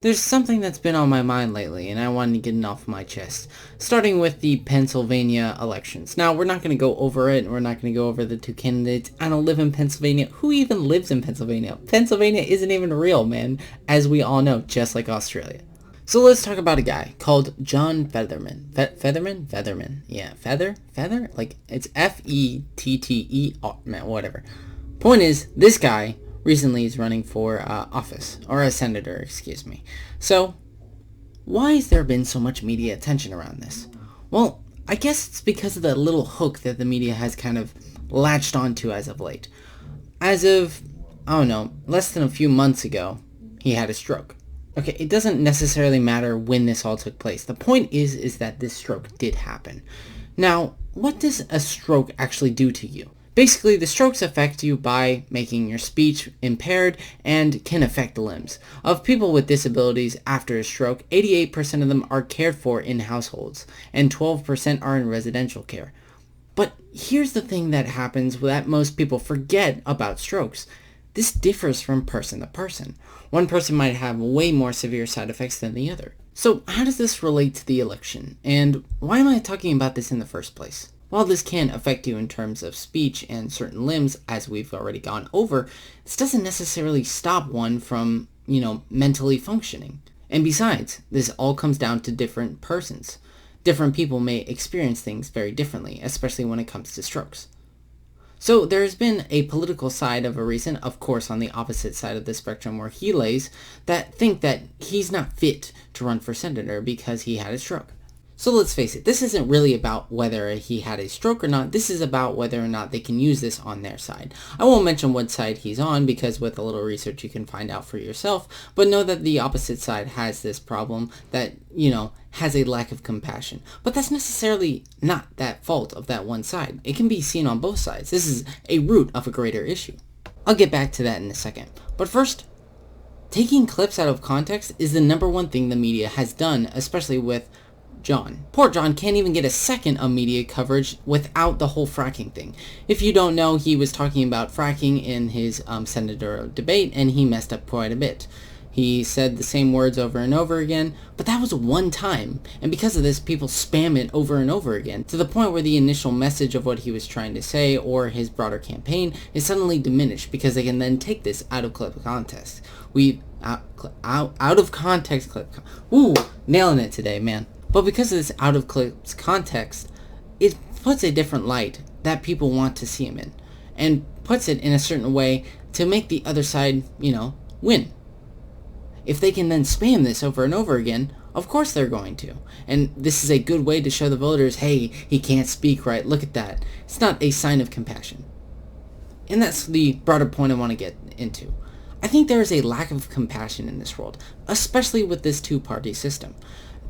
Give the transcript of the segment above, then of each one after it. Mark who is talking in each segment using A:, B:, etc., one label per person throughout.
A: There's something that's been on my mind lately, and I wanted to get it off my chest. Starting with the Pennsylvania elections. Now, we're not going to go over it. We're not going to go over the two candidates. I don't live in Pennsylvania. Who even lives in Pennsylvania? Pennsylvania isn't even real, man, as we all know, just like Australia. So let's talk about a guy called John Featherman. Featherman? Yeah, Feather? Like, it's F-E-T-T-E-R, man, whatever. Point is, this guy recently is running for office, or a senator, excuse me. So, why has there been so much media attention around this? Well, I guess it's because of the little hook that the media has kind of latched onto as of late. As of, I don't know, less than a few months ago, he had a stroke. Okay, it doesn't necessarily matter when this all took place. The point is that this stroke did happen. Now, what does a stroke actually do to you? Basically, the strokes affect you by making your speech impaired and can affect the limbs. Of people with disabilities after a stroke, 88% of them are cared for in households, and 12% are in residential care. But here's the thing that happens that most people forget about strokes. This differs from person to person. One person might have way more severe side effects than the other. So how does this relate to the election? And why am I talking about this in the first place? While this can affect you in terms of speech and certain limbs, as we've already gone over, this doesn't necessarily stop one from, mentally functioning. And besides, this all comes down to different persons. Different people may experience things very differently, especially when it comes to strokes. So there's been a political side of a reason, of course on the opposite side of the spectrum where he lays, that think that he's not fit to run for senator because he had a stroke. So let's face it, this isn't really about whether he had a stroke or not, this is about whether or not they can use this on their side. I won't mention what side he's on because with a little research you can find out for yourself, but know that the opposite side has this problem that, has a lack of compassion. But that's necessarily not that fault of that one side. It can be seen on both sides. This is a root of a greater issue. I'll get back to that in a second. But first, taking clips out of context is the number one thing the media has done, especially with John. Poor John can't even get a second of media coverage without the whole fracking thing. If you don't know, he was talking about fracking in his senatorial debate, and he messed up quite a bit. He said the same words over and over again, but that was one time, and because of this, people spam it over and over again, to the point where the initial message of what he was trying to say, or his broader campaign, is suddenly diminished, because they can then take this out of clip context. Out of context clip. Ooh, nailing it today, man. But because of this out of clips context, it puts a different light that people want to see him in, and puts it in a certain way to make the other side, win. If they can then spam this over and over again, of course they're going to. And this is a good way to show the voters, hey, he can't speak right, look at that. It's not a sign of compassion. And that's the broader point I want to get into. I think there is a lack of compassion in this world, especially with this two-party system.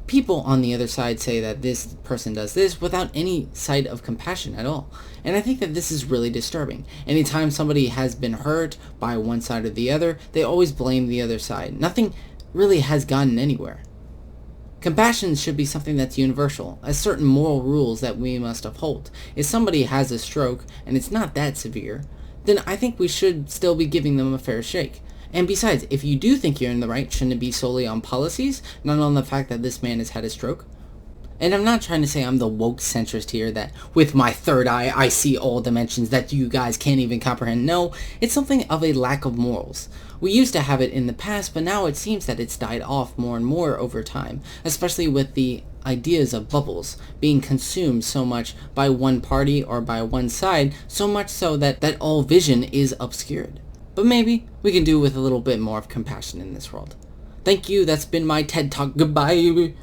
A: People on the other side say that this person does this without any sight of compassion at all. And I think that this is really disturbing. Anytime somebody has been hurt by one side or the other, they always blame the other side. Nothing really has gotten anywhere. Compassion should be something that's universal, as certain moral rules that we must uphold. If somebody has a stroke and it's not that severe, then I think we should still be giving them a fair shake. And besides, if you do think you're in the right, shouldn't it be solely on policies, not on the fact that this man has had a stroke? And I'm not trying to say I'm the woke centrist here, that with my third eye I see all dimensions that you guys can't even comprehend. No, it's something of a lack of morals. We used to have it in the past, but now it seems that it's died off more and more over time, especially with the ideas of bubbles being consumed so much by one party or by one side, so much so that all vision is obscured. But maybe we can do with a little bit more of compassion in this world. Thank you, that's been my TED Talk. Goodbye.